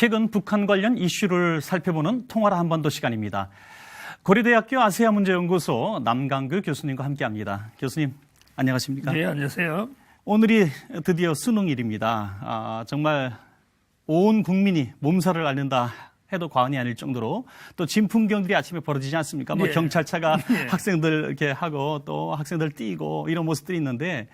최근 북한 관련 이슈를 살펴보는 통화라 한반도 시간입니다. 고려대학교 아세아문제연구소 남강규 교수님과 함께합니다. 교수님, 안녕하십니까? 네, 안녕하세요. 오늘이 드디어 수능일입니다. 정말 온 국민이 몸살을 앓는다 해도 과언이 아닐 정도로 또 진풍경들이 아침에 벌어지지 않습니까? 뭐 예. 경찰차가 예. 학생들 이렇게 하고 또 학생들 뛰고 이런 모습들이 있는데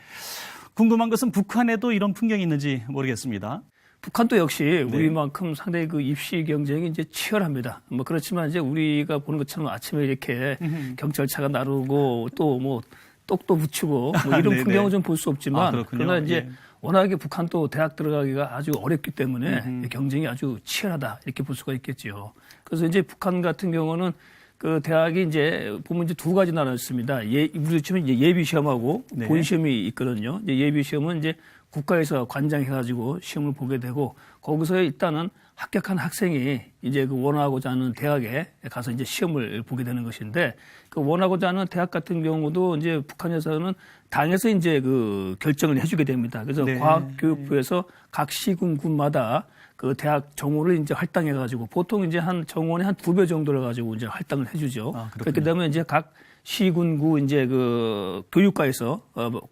궁금한 것은 북한에도 이런 풍경이 있는지 모르겠습니다. 북한도 역시 우리만큼 상당히 그 입시 경쟁이 이제 치열합니다. 뭐 그렇지만 이제 우리가 보는 것처럼 아침에 이렇게 경찰차가 나르고 또 뭐 똑도 붙이고 뭐 이런 풍경은 좀 볼 수 없지만 그러나 이제 예. 워낙에 북한도 대학 들어가기가 아주 어렵기 때문에 경쟁이 아주 치열하다 이렇게 볼 수가 있겠죠. 그래서 이제 북한 같은 경우는 그 대학이 이제 보면 이제 두 가지 나눴습니다. 우리 치면 이제 예비 시험하고 네. 본 시험이 있거든요. 이제 예비 시험은 이제 국가에서 관장해가지고 시험을 보게 되고 거기서 일단은 합격한 학생이 이제 그 원하고자 하는 대학에 가서 이제 시험을 보게 되는 것인데 그 원하고자 하는 대학 같은 경우도 이제 북한에서는 당에서 이제 그 결정을 해주게 됩니다. 그래서 네. 과학교육부에서 각 시군마다 그 대학 정원을 이제 할당해가지고 보통 이제 한 정원에 한 2배 정도를 가지고 이제 할당을 해주죠. 그렇게 되면 이제 각 시군구 이제 그 교육과에서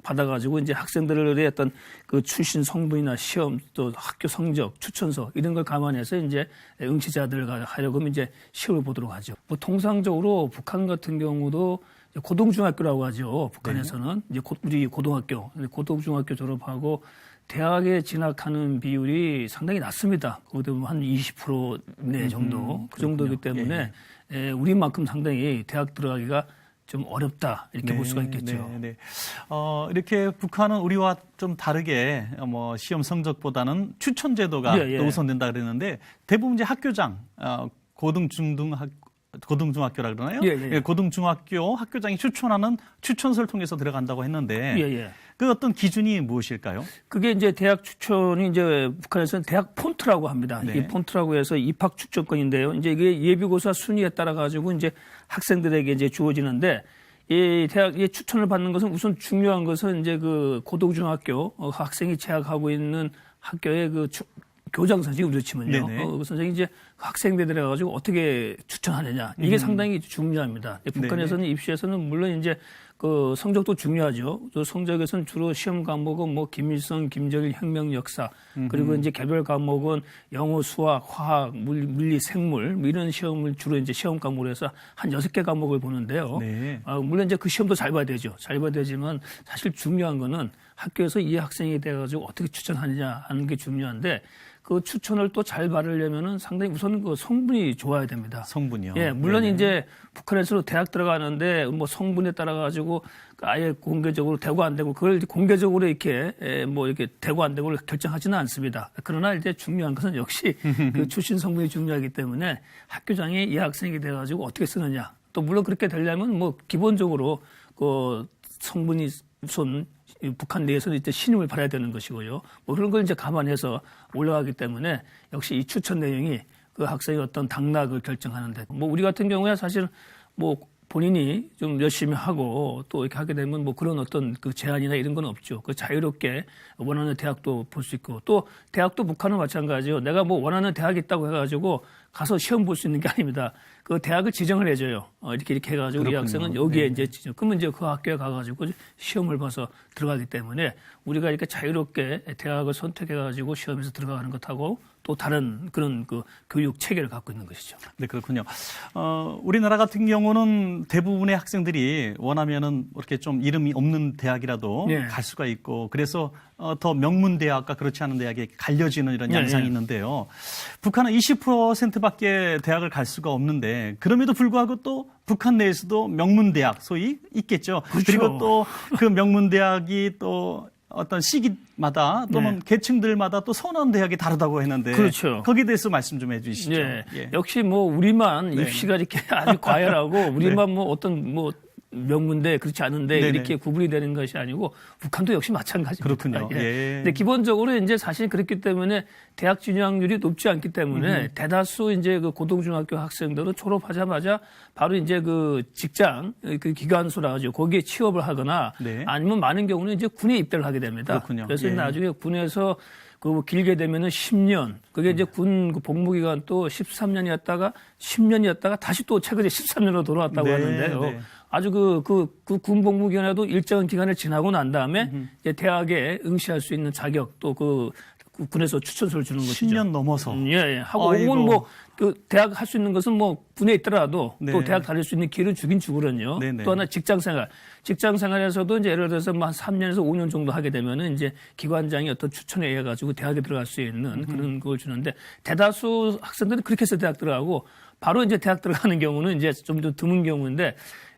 받아가지고 이제 학생들의 어떤 그 출신 성분이나 시험 또 학교 성적, 추천서 이런 걸 감안해서 이제 응시자들 하려고 이제 시험을 보도록 하죠. 뭐 통상적으로 북한 같은 경우도 고등중학교라고 하죠. 북한에서는 이제 우리 고등중학교 졸업하고 대학에 진학하는 비율이 상당히 낮습니다. 거기도 한 20% 내 정도 그 정도이기 때문에 우리만큼 상당히 대학 들어가기가 좀 어렵다 이렇게 볼 수가 있겠죠. 이렇게 북한은 우리와 좀 다르게 뭐 시험 성적보다는 추천 제도가 또 우선된다 그랬는데 대부분 이제 학교장 고등중학교라 그러나요? 고등중학교 학교장이 추천하는 추천서를 통해서 들어간다고 했는데 그 어떤 기준이 무엇일까요? 그게 이제 대학 추천이 이제 북한에서는 대학 폰트라고 합니다. 이 폰트라고 해서 입학 추천권인데요. 이제 이게 예비고사 순위에 따라 가지고 이제 학생들에게 이제 주어지는데 이 대학의 추천을 받는 것은 우선 중요한 것은 이제 그 고등중학교 학생이 재학하고 있는 학교의 그 교장 선생님 우리로 치면요. 그 선생님이 이제 학생들에 가지고 어떻게 추천하느냐 이게 상당히 중요합니다. 북한에서는 입시에서는 물론 이제 그 성적도 중요하죠. 또 성적에서는 주로 시험 과목은 뭐 김일성, 김정일 혁명 역사 그리고 이제 개별 과목은 영어, 수학, 화학, 물리, 생물 뭐 이런 시험을 주로 이제 시험 과목으로 해서 한 6개 과목을 보는데요. 물론 이제 그 시험도 잘 봐야 되죠. 잘 봐야 되지만 사실 중요한 거는 학교에서 이 학생이 돼가지고 어떻게 추천하느냐 하는 게 중요한데 그 추천을 또 잘 받으려면은 상당히 우선 그 성분이 좋아야 됩니다. 성분이요? 예, 물론 이제 북한에서도 대학 들어가는데 뭐 성분에 따라 가지고 아예 공개적으로 되고 안 되고 그걸 공개적으로 이렇게 뭐 이렇게 되고 안 되고를 결정하지는 않습니다. 그러나 이제 중요한 것은 역시 그 출신 성분이 중요하기 때문에 학교장이 이 학생이 돼가지고 어떻게 쓰느냐. 또 물론 그렇게 되려면 뭐 기본적으로 그 성분이 우선 북한 내에서는 이제 신임을 받아야 되는 것이고요. 뭐 그런 걸 이제 감안해서 올라가기 때문에 역시 이 추천 내용이 그 학생의 어떤 당락을 결정하는데 뭐 우리 같은 경우에 사실 뭐 본인이 좀 열심히 하고 또 이렇게 하게 되면 뭐 그런 어떤 그 제한이나 이런 건 없죠. 그 자유롭게 원하는 대학도 볼 수 있고 또 대학도 북한은 마찬가지요. 내가 뭐 원하는 대학이 있다고 해가지고 가서 시험 볼 수 있는 게 아닙니다. 그 대학을 지정을 해줘요. 이렇게 해가지고 그렇군요. 이 학생은 여기에 이제 지정. 그러면 이제 그 학교에 가가지고 시험을 봐서 들어가기 때문에 우리가 이렇게 자유롭게 대학을 선택해가지고 시험에서 들어가는 것하고 또 다른 그런 그 교육 체계를 갖고 있는 것이죠. 네, 그렇군요. 우리나라 같은 경우는 대부분의 학생들이 원하면은 이렇게 좀 이름이 없는 대학이라도 갈 수가 있고 그래서 더 명문 대학과 그렇지 않은 대학에 갈려지는 이런 양상이 있는데요. 북한은 20%밖에 대학을 갈 수가 없는데 그럼에도 불구하고 또 북한 내에서도 명문 대학 소위 있겠죠. 그렇죠. 그리고 또 그 명문 대학이 또 어떤 시기마다 또는 계층들마다 또 선호하는 대학이 다르다고 했는데 그렇죠. 거기에 대해서 말씀 좀 해주시죠. 역시 뭐 우리만 입시가 이렇게 아주 과열하고 우리만 뭐 어떤 뭐 명문대 그렇지 않은데 이렇게 구분이 되는 것이 아니고 북한도 역시 마찬가지입니다. 그렇군요. 근데 기본적으로 이제 사실 그렇기 때문에 대학 진학률이 높지 않기 때문에 대다수 이제 그 고등중학교 학생들은 졸업하자마자 바로 이제 그 직장 그 기관소라 하죠. 거기에 취업을 하거나 아니면 많은 경우는 이제 군에 입대를 하게 됩니다. 그렇군요. 그래서 나중에 군에서 그 길게 되면은 10년. 그게 이제 군 그 복무 기간 또 13년이었다가 10년이었다가 다시 또 최근에 13년으로 돌아왔다고 하는데요. 네. 아주 그 군 복무 기간에도 일정한 기간을 지나고 난 다음에 이제 대학에 응시할 수 있는 자격 또 그 군에서 추천서를 주는 것이죠. 10년 넘어서. 예. 하고 혹은 뭐 그 대학 할 수 있는 것은 뭐 군에 있더라도 네. 또 대학 다닐 수 있는 기회를 주긴 주거든요. 네네. 또 하나 직장 생활에서도 이제 예를 들어서 뭐 한 3년에서 5년 정도 하게 되면은 이제 기관장이 어떤 추천에 의해 가지고 대학에 들어갈 수 있는 그런 걸 주는데 대다수 학생들은 그렇게 해서 대학 들어가고 바로 이제 대학 들어가는 경우는 이제 좀 더 드문 경우인데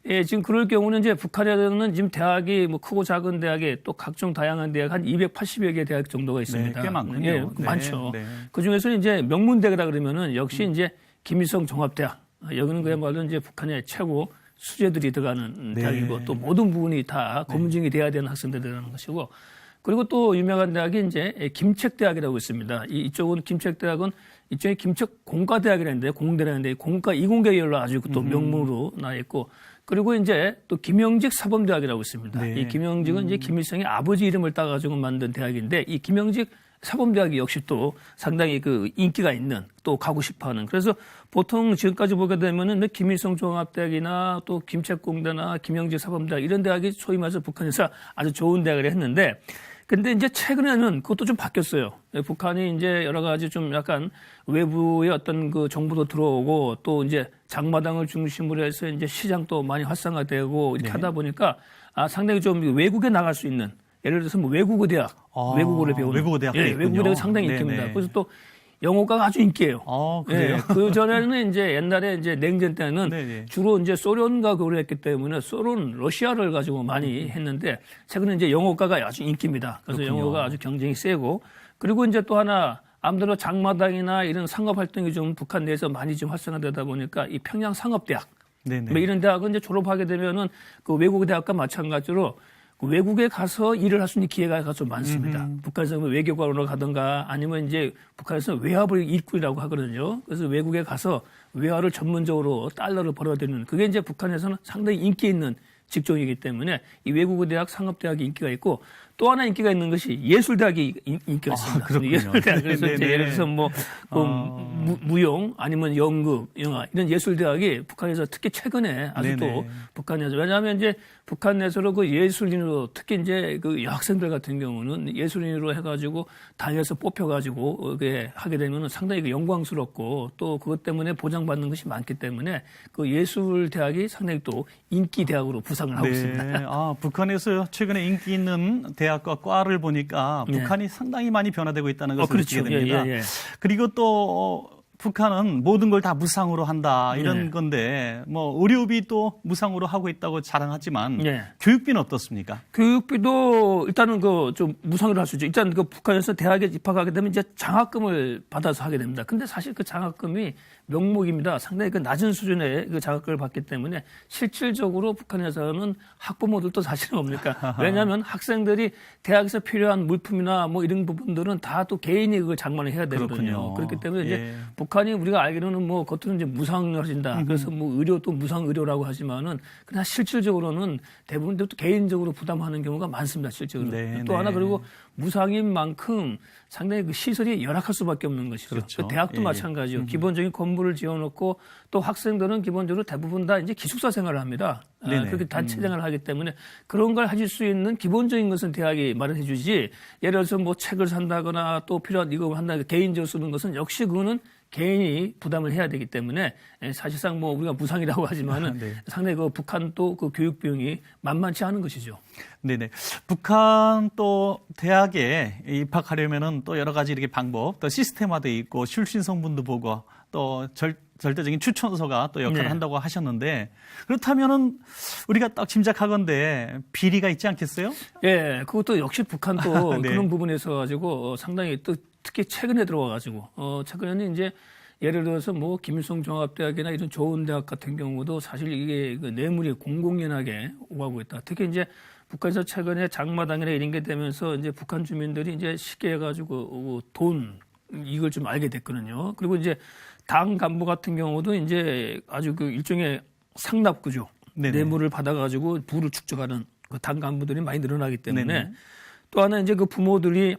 예, 지금 그럴 경우는 이제 북한에는 지금 대학이 뭐 크고 작은 대학에 또 각종 다양한 대학 한 280여 개 대학 정도가 있습니다. 네, 꽤 많군요. 예, 네, 많죠. 네. 그 중에서는 이제 명문대학이라 그러면은 역시 이제 김일성 종합대학. 여기는 그야말로 이제 북한의 최고 수재들이 들어가는 네. 대학이고 또 모든 부분이 다 검증이 돼야 되는 학생들이 들어가는 것이고 그리고 또 유명한 대학이 이제 김책대학이라고 있습니다. 이쪽은 김책대학은 이쪽에 김책공과대학이라는데 공대라는데 공과 이공계 계열로 아주 또 명문으로 나 있고 그리고 이제 또 김영직 사범대학이라고 있습니다. 네. 이 김영직은 이제 김일성의 아버지 이름을 따가지고 만든 대학인데 이 김영직 사범대학이 역시 또 상당히 그 인기가 있는 또 가고 싶어하는 그래서 보통 지금까지 보게 되면은 김일성 종합대학이나 또 김책공대나 김영직 사범대학 이런 대학이 소위 말해서 북한에서 아주 좋은 대학을 했는데 근데 이제 최근에는 그것도 좀 바뀌었어요. 북한이 이제 여러 가지 좀 약간 외부의 어떤 그 정보도 들어오고 또 이제 장마당을 중심으로 해서 이제 시장도 많이 활성화되고 이렇게 하다 보니까 상당히 좀 외국에 나갈 수 있는 예를 들어서 뭐 외국어 대학, 외국어를 배우는 외국어 대학도 있군요. 외국어 대학 상당히 인기입니다. 네네. 그래서 또 영어가 아주 인기예요. 그래요? 그 전에는 이제 옛날에 이제 냉전 때는 네네. 주로 이제 소련과 교류를 했기 때문에 러시아를 가지고 많이 했는데 최근에 이제 영어과가 아주 인기입니다. 그래서 그렇군요. 영어가 아주 경쟁이 세고 그리고 이제 또 하나 아무래도 장마당이나 이런 상업 활동이 좀 북한 내에서 많이 좀 활성화되다 보니까 이 평양 상업대학 네네. 뭐 이런 대학은 이제 졸업하게 되면은 그 외국 대학과 마찬가지로 그 외국에 가서 일을 할 수 있는 기회가 좀 많습니다. 북한에서 외교관으로 가든가 아니면 이제 북한에서 외화벌 일꾼이라고 하거든요. 그래서 외국에 가서 외화를 전문적으로 달러를 벌어들이는 그게 이제 북한에서는 상당히 인기 있는 직종이기 때문에 이 외국어 대학, 상업대학이 인기가 있고 또 하나 인기가 있는 것이 예술대학이 인기가 있습니다. 그렇군요. 예술대학. 그래서 이제 네네. 예를 들어서 뭐 무용 아니면 연극, 영화 이런 예술대학이 북한에서 특히 최근에 아주 또 네네. 북한에서 왜냐하면 이제 북한 내에서 그 예술인으로 특히 이제 그 여학생들 같은 경우는 예술인으로 해가지고 당에서 뽑혀가지고 이게 하게 되면은 상당히 그 영광스럽고 또 그것 때문에 보장받는 것이 많기 때문에 그 예술대학이 상당히 또 인기 대학으로 부상을 하고 있습니다. 북한에서 최근에 인기 있는 대학과 과를 보니까 북한이 상당히 많이 변화되고 있다는 것을 그렇죠. 느끼게 됩니다. 그리고 또 북한은 모든 걸 다 무상으로 한다 이런 건데 뭐 의료비 또 무상으로 하고 있다고 자랑하지만 교육비는 어떻습니까? 교육비도 일단은 그 좀 무상으로 할 수 있죠. 일단 그 북한에서 대학에 입학하게 되면 이제 장학금을 받아서 하게 됩니다. 근데 사실 그 장학금이 명목입니다. 상당히 그 낮은 수준의 그 자격을 받기 때문에 실질적으로 북한에서는 학부모들도 사실은 뭡니까? 왜냐하면 학생들이 대학에서 필요한 물품이나 뭐 이런 부분들은 다 또 개인이 그걸 장만을 해야 되거든요. 그렇군요. 그렇기 때문에 이제 북한이 우리가 알기로는 뭐 겉으로는 이제 무상을 하신다. 그래서 뭐 의료도 무상 의료라고 하지만은 그냥 실질적으로는 대부분 또 개인적으로 부담하는 경우가 많습니다. 실제로. 또 하나 그리고 무상인 만큼 상당히 그 시설이 열악할 수밖에 없는 것이죠. 그렇죠. 그 대학도 마찬가지요. 기본적인 건물을 지어놓고 또 학생들은 기본적으로 대부분 다 이제 기숙사 생활을 합니다. 그렇게 단체 생활을 하기 때문에 그런 걸 하실 수 있는 기본적인 것은 대학이 마련해 주지 예를 들어서 뭐 책을 산다거나 또 필요한 이거 한다 개인적으로 쓰는 것은 역시 그거는 개인이 부담을 해야 되기 때문에 사실상 뭐 우리가 무상이라고 하지만은 상당히 그 북한 또 그 교육 비용이 만만치 않은 것이죠. 네네. 북한 또 대학에 입학하려면은 또 여러 가지 이렇게 방법, 또 시스템화돼 있고 출신 성분도 보고 또 절대적인 추천서가 또 역할을 한다고 하셨는데 그렇다면은 우리가 딱 짐작하건대 비리가 있지 않겠어요? 예, 그것도 역시 북한 또 그런 부분에서 가지고 상당히 또 특히 최근에 들어와 가지고 최근에는 이제 예를 들어서 뭐 김일성 종합대학이나 이런 좋은 대학 같은 경우도 사실 이게 그 뇌물이 공공연하게 오가고 있다. 특히 이제 북한에서 최근에 장마당이나 이런 게 되면서 이제 북한 주민들이 이제 쉽게 해가지고 돈 이걸 좀 알게 됐거든요. 그리고 이제 당 간부 같은 경우도 이제 아주 그 일종의 상납구조 뇌물을 받아가지고 부를 축적하는 그 당 간부들이 많이 늘어나기 때문에 또 하나 이제 그 부모들이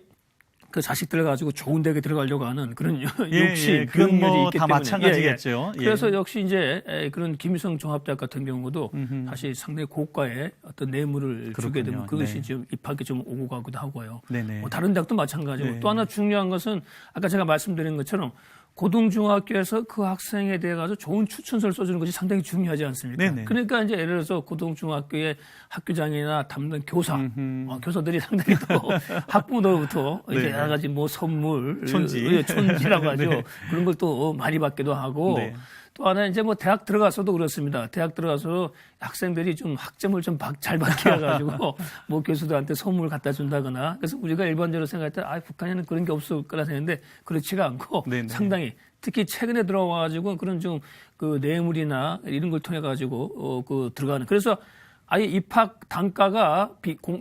그 자식들 가지고 좋은 대학에 들어가려고 하는 그런 예, 욕심, 예. 그건 병렬이 뭐 있기 다 때문에 마찬가지겠죠. 예. 그래서 역시 이제 그런 김일성 종합대학 같은 경우도 사실 상당히 고가의 어떤 뇌물을 주게 되면 그것이 네. 좀 입학이 좀 오고 가기도 하고요. 네네. 뭐 다른 대학도 마찬가지고 네. 또 하나 중요한 것은 아까 제가 말씀드린 것처럼 고등중학교에서 그 학생에 대해 가지고 좋은 추천서를 써주는 것이 상당히 중요하지 않습니까? 네네. 그러니까 이제 예를 들어서 고등중학교의 학교장이나 담당 교사, 교사들이 상당히 또 학부모로부터 이제 네. 여러 가지 뭐 선물, 촌지. 촌지라고 하죠. 네. 그런 걸 또 많이 받기도 하고 네. 또 하나 이제 뭐 대학 들어가서도 그렇습니다. 대학 들어가서 학생들이 좀 학점을 좀 잘 받게 해가지고 뭐 교수들한테 선물을 갖다 준다거나 그래서 우리가 일반적으로 생각할 때 북한에는 그런 게 없을 거라 생각했는데 그렇지가 않고 네네. 상당히 특히 최근에 들어와가지고 그런 좀 그 뇌물이나 이런 걸 통해 가지고 그 들어가는 그래서 아예 입학 단가가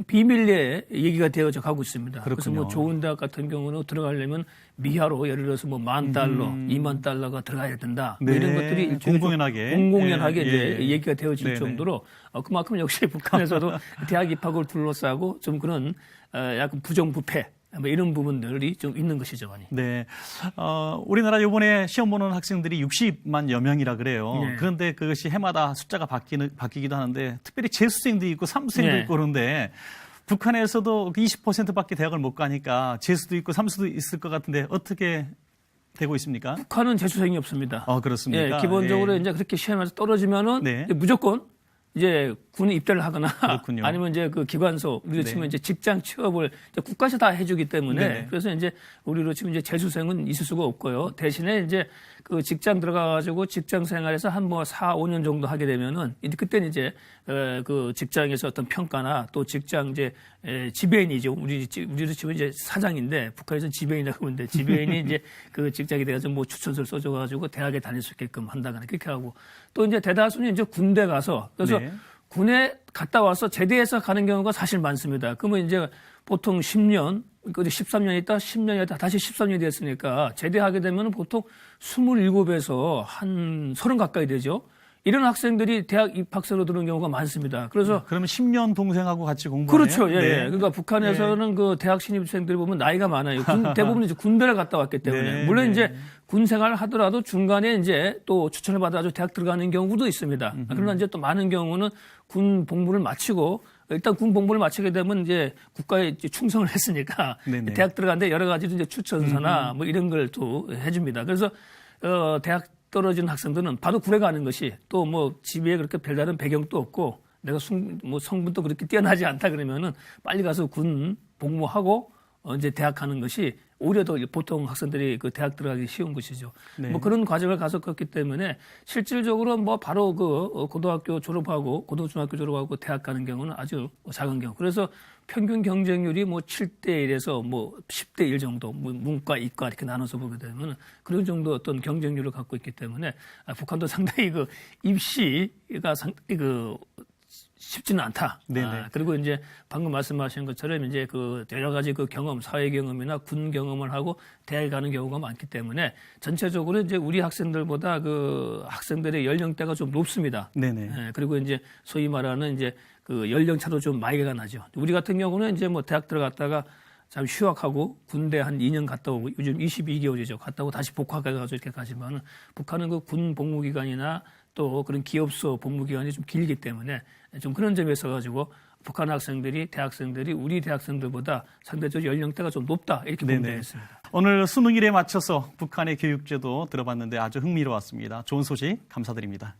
비밀리에 얘기가 되어져 가고 있습니다. 그렇군요. 그래서 뭐 좋은 대학 같은 경우는 들어가려면 미하로 예를 들어서 뭐 $10,000, $20,000가 들어가야 된다. 뭐 네. 이런 것들이 일종의 예, 공공연하게 이제 예. 얘기가 되어질 네네. 정도로 그만큼 역시 북한에서도 대학 입학을 둘러싸고 좀 그런 약간 부정부패 뭐 이런 부분들이 좀 있는 것이죠, 많이. 네. 우리나라 이번에 시험 보는 학생들이 60만여 명이라 그래요. 네. 그런데 그것이 해마다 숫자가 바뀌기도 하는데 특별히 재수생도 있고 삼수생도 네. 있고 그런데 북한에서도 20%밖에 대학을 못 가니까 재수도 있고 삼수도 있을 것 같은데 어떻게 되고 있습니까? 북한은 재수생이 없습니다. 그렇습니까? 예, 기본적으로 예. 이제 그렇게 시험에서 떨어지면은 네. 이제 무조건 이제 군에 입대를 하거나 그렇군요. 아니면 이제 그 기관소 우리로 네. 치면 이제 직장 취업을 이제 국가에서 다 해주기 때문에 네네. 그래서 이제 우리로 치면 이제 재수생은 있을 수가 없고요. 대신에 이제 그 직장 들어가가지고 직장 생활에서 한 뭐 4, 5년 정도 하게 되면은 이제 그때는 이제 그 직장에서 어떤 평가나 또 직장 이제 지배인이죠. 우리로 치면 이제 사장인데 북한에서는 지배인이라고 하는데 지배인이 이제 그 직장에 대해서 뭐 추천서를 써줘가지고 대학에 다닐 수 있게끔 한다거나 그렇게 하고 또 이제 대다수는 이제 군대 가서 그래서 네. 군에 갔다 와서 제대해서 가는 경우가 사실 많습니다. 그러면 이제 보통 10년, 13년 있다, 10년 있다, 다시 13년이 됐으니까 제대하게 되면 보통 27에서 한 30 가까이 되죠. 이런 학생들이 대학 입학생으로 들어오는 경우가 많습니다. 그래서 그러면 10년 동생하고 같이 공부해요? 그렇죠. 예, 예. 그러니까 북한에서는 그 대학 신입생들이 보면 나이가 많아요. 대부분 이제 군대를 갔다 왔기 때문에. 네, 물론 네. 이제 군 생활을 하더라도 중간에 이제 또 추천을 받아가지고 대학 들어가는 경우도 있습니다. 그러나 이제 또 많은 경우는 군 복무를 마치고 일단 군 복무를 마치게 되면 이제 국가에 이제 충성을 했으니까 네네. 대학 들어가는데 여러 가지 이제 추천서나 뭐 이런 걸 또 해줍니다. 그래서 대학 떨어진 학생들은 바로 군에 가는 것이 또 뭐 집에 그렇게 별다른 배경도 없고 내가 뭐 성분도 그렇게 뛰어나지 않다 그러면은 빨리 가서 군 복무하고 이제 대학 가는 것이 오히려 더 보통 학생들이 그 대학 들어가기 쉬운 것이죠. 네. 뭐 그런 과정을 갔었기 때문에 실질적으로 뭐 바로 그 고등학교 졸업하고 고등중학교 졸업하고 대학 가는 경우는 아주 작은 경우. 그래서 평균 경쟁률이 뭐 7대 1에서 뭐 10대 1 정도, 뭐 문과, 이과 이렇게 나눠서 보게 되면 그런 정도 어떤 경쟁률을 갖고 있기 때문에 북한도 상당히 그 입시가 상당히 그 쉽지는 않다. 네네. 그리고 이제 방금 말씀하신 것처럼 이제 그 여러 가지 그 경험, 사회 경험이나 군 경험을 하고 대학에 가는 경우가 많기 때문에 전체적으로 이제 우리 학생들보다 그 학생들의 연령대가 좀 높습니다. 네네. 예, 그리고 이제 소위 말하는 이제 그 연령차도 좀 많이가 나죠. 우리 같은 경우는 이제 뭐 대학 들어갔다가 잠시 휴학하고 군대 한 2년 갔다 오고 요즘 22개월이죠. 갔다 오고 다시 복학해가지고 이렇게 가지만은 북한은 그 군 복무기간이나 또 그런 기업소 복무기간이 좀 길기 때문에 좀 그런 점에 있어가지고 북한 학생들이 대학생들이 우리 대학생들보다 상대적으로 연령대가 좀 높다 이렇게 보면 되겠습니다. 오늘 수능일에 맞춰서 북한의 교육제도 들어봤는데 아주 흥미로웠습니다. 좋은 소식 감사드립니다.